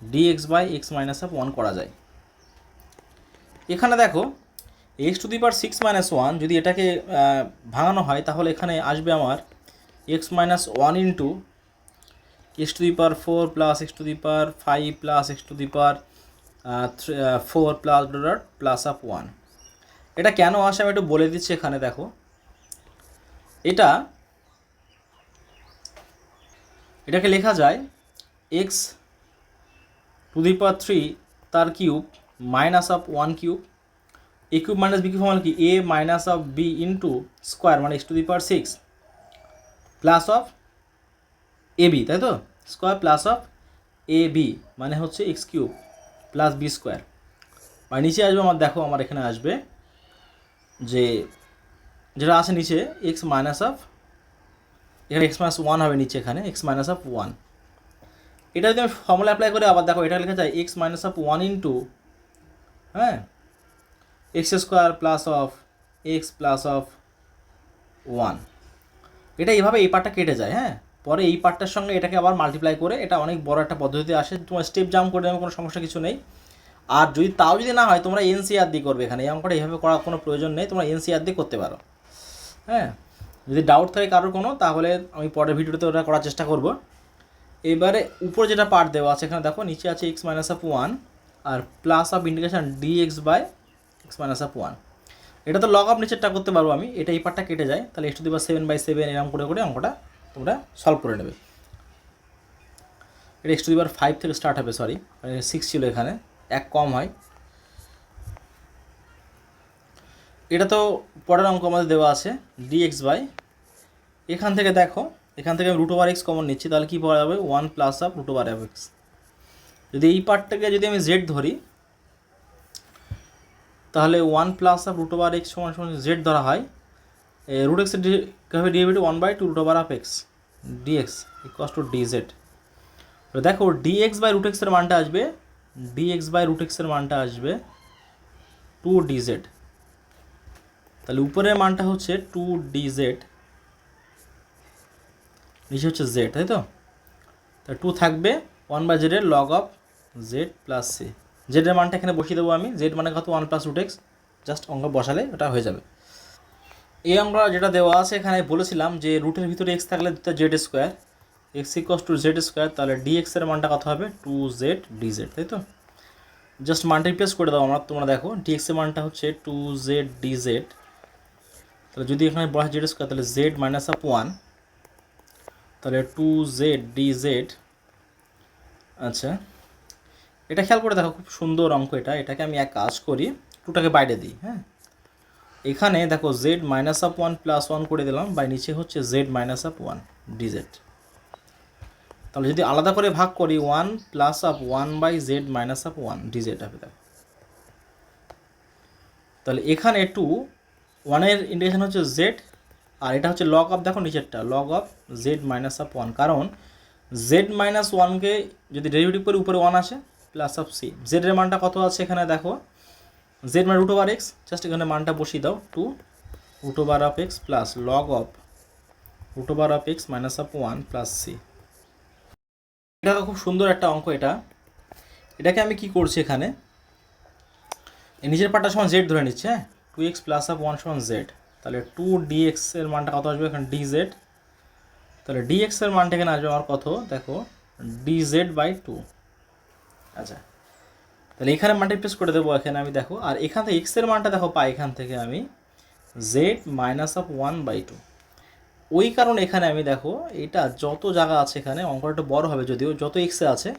A: dx by x minus of 1 করা যায়। এখানে দেখো x to the power 6 minus 1 যদি এটাকে ভাঙানো হয়, তাহলে এখানে আসবে আমার x minus 1 into x to the power 4 plus x to the power 5 plus x to the power 4 plus dot plus of 1। এটা কেন আসে আমি একটু বলে দিচ্ছি। এখানে দেখো এটাকে লেখা যায় এক্স টু দি পাওয়ার 3 তার cube minus of 1 cube, a cube minus b cube মানে কি a minus of b into square মানে x to the power 6 plus of a b, তাই তো, square plus of a b মানে হচ্ছে x cube plus b square. আর নিচে আসবে আমার, দেখো আমার এখানে আসবে যে যেটা আছে নিচে এক্স মাইনাস অফ, এখানে এক্স মাইনাস 1 হবে নিচে, এখানে এক্স মাইনাস অফ 1। এটা যদি আমি ফর্মুলা অ্যাপ্লাই করে আবার দেখো এটা লেখা যায় এক্স মাইনাস অফ 1 ইন্টু হ্যাঁ x square plus of x plus of 1। এটা এইভাবে এই পার্টটা কেটে যায়। হ্যাঁ, পরে এই পার্টটার সঙ্গে এটাকে আবার মাল্টিপ্লাই করে এটা অনেক বড় একটা পদ্ধতিতে আসে। তোমার স্টেপ জাম্প করে নেবে, কোনো সমস্যা কিছু নেই। আর যদি তাও যদি না হয় তোমরা এনসিআর দিয়ে করবে। এখানে এই অঙ্কটা এইভাবে করার কোনো প্রয়োজন নেই, তোমরা এনসিআর দিয়ে করতে পারো। হ্যাঁ, যদি ডাউট থাকে কারোর কোনো, তাহলে আমি পরের ভিডিওতে ওটা করার চেষ্টা করব। এবারে উপরে যেটা পার্ট দেওয়া আছে এখানে দেখো নিচে আছে এক্স মাইনাস অফ 1 আর plus of integration dx by x minus of 1। এটা তো লগ অফ নিচেরটা করতে পারবো আমি, এটা এই পার্টটা কেটে যায়, তাহলে এক্স টু দি পাওয়ার 7/7 এরকম করে করে অঙ্কটা তোমরা সলভ করে নেবে। এটা এক্স টু দি পাওয়ার 5 থেকে স্টার্ট হবে, সরি 6 ছিল, এখানে 1 কম হয়। এটা তো পরের অঙ্ক আমাদের দেওয়া আছে ডিএক্স বাই, এখান থেকে দেখো এখান থেকে আমি রুট ওভার এক্স কমন নিচ্ছি, তাহলে কী পাওয়া যাবে 1 plus of root over x. যদি এই পার্টটাকে যদি আমি জেড ধরি, তাহলে 1 plus of root over x সমান সমান জেড ধরা হয়, রুট এক্সের হবে derivative 1/2 root over of x dx equals to dz. দেখো ডিএক্স বাই রুট এক্সের মানটা আসবে, ডিএক্স বাই রুট এক্সের মানটা আসবে 2 ডিজেড। তাহলে উপরের মানটা হচ্ছে 2 ডিজেড, নিচে হচ্ছে জেড, তাই তো। তাহলে 2 থাকবে 1/z এর log of z plus c. জেডের মানটা এখানে বসিয়ে দেবো আমি, জেড মানে কত 1 প্লাস রুট এক্স, জাস্ট অঙ্ক বসালে ওটা হয়ে যাবে। এই অঙ্কটা যেটা দেওয়া আছে এখানে বলেছিলাম যে রুটের ভিতরে এক্স থাকলে Z square, x equals to z square, তাহলে ডিএক্সের মানটা কত হবে 2z ডিজেড, তাই তো। জাস্ট মানটা রিপ্লেস করে দাও তোমরা দেখো ডিএক্সের মানটা হচ্ছে 2z ডিজেড। তাহলে যদি এখানে বলা জেড স্কোয়ার, তাহলে জেড মাইনাস অফ 1 তাহলে 2z dz। আচ্ছা, এটা খেয়াল করে দেখো, খুব সুন্দর অঙ্ক এটা। এটাকে আমি এক কাজ করি, 2টাকে বাইরে দিই। হ্যাঁ, এখানে দেখো z মাইনাস অফ 1 প্লাস 1 করে দিলাম, বাই নিচে হচ্ছে z মাইনাস অফ 1 dz। তাহলে যদি আলাদা করে ভাগ করি 1 plus of 1 by z minus of 1 dz হবে। দেখো তাহলে এখানে 1-এর ইন্টিগ্রেশন হচ্ছে z, আর এটা হচ্ছে লগ অফ, দেখো নিচেরটা log of z minus of 1, কারণ z মাইনাস 1কে যদি ডেরিভেটিভ করি উপরে 1 আসে, প্লাস অফ সি। z এর মানটা কত আছে এখানে দেখো, z মানে রুট ওভার এক্স, জাস্ট এখানে মানটা বসিয়ে দাও, 2 root over of x plus log of root over of x minus of 1 plus c. এটা খুব সুন্দর একটা অঙ্ক এটা। এটাকে আমি কি করছি, এখানে এই নিচের পার্টটা সমান জেড ধরে নিচ্ছে। হ্যাঁ, 2x প্লাস অফ 1 সমান জেড। তাহলে 2dx এর মানটা কত আসবে এখানে, dz। তাহলে dx এর মানটা এখানে আসবে আমার কত, দেখো dz বাই 2। আচ্ছা, তাহলে এখানে মাল্টিপ্লেস করে দেবো এখানে আমি, দেখো আর এখান থেকে x এর মানটা দেখো পাই এখান থেকে আমি z মাইনাস অফ 1 বাই 2। ওই কারণে এখানে আমি দেখো এটা যত জায়গা আছে এখানে অঙ্কটা একটু বড় হবে, যদিও যত x এ আছে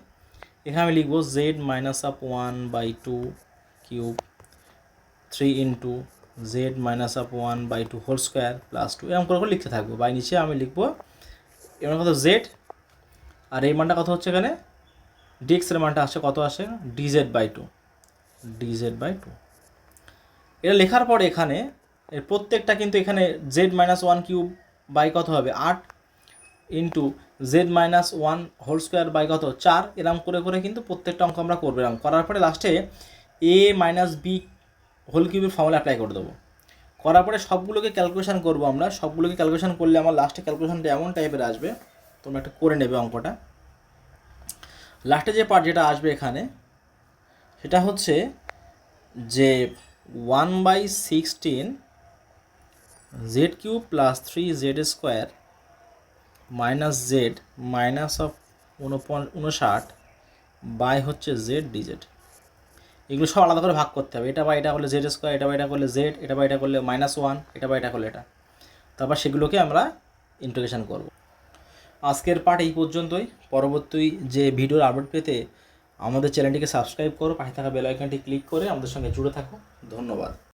A: এখানে আমি লিখবো z minus of 1 by 2 cube 3 into z minus of 1 by 2 whole square plus 2, এরকম করে লিখতে থাকবো। বাই নিচে আমি লিখবো এবার কত জেড, আর এই মানটা কত হচ্ছে এখানে, ডিএক্স এর মানটা আসছে কত আসে, ডিজেড বাই 2, ডিজেড বাই 2। এটা লেখার পরে এখানে এর প্রত্যেকটা কিন্তু এখানে জেড মাইনাস 1 কিউব বাই কত হবে 8 into z minus 1 whole square by কত 4, এরকম করে করে কিন্তু প্রত্যেকটা অঙ্ক আমরা করবো। এরকম করার পরে লাস্টে এ মাইনাস বি হোল কিউবের ফর্মুলা অ্যাপ্লাই করে দেবো। করার পরে সবগুলোকে ক্যালকুলেশন করবো আমরা, সবগুলোকে ক্যালকুলেশন করলে আমার লাস্টে ক্যালকুলেশনটা এমন টাইপের আসবে, তোমরা একটা করে নেবে অঙ্কটা। লাস্টে যে পার্ট যেটা আসবে এখানে সেটা হচ্ছে যে 1/16 z cube plus 3 z square minus z minus of 59 by হচ্ছে জেড ডিজেড। এগুলো সব আলাদা করে ভাগ করতে হবে, এটা বা এটা করলে জেড স্কোয়ার, এটা বা এটা করলে জেড, এটা বা এটা করলে -1, এটা বা এটা করলে এটা। তারপর সেগুলোকে আমরা ইন্টিগ্রেশন করব। আজকের পার্ট এই পর্যন্তই। পরবর্তী যে ভিডিওর আপডেট পেতে আমাদের চ্যানেলটিকে সাবস্ক্রাইব করো, পাশে থাকা বেল আইকনটি ক্লিক করে আমাদের সঙ্গে জুড়ে থাকো। ধন্যবাদ।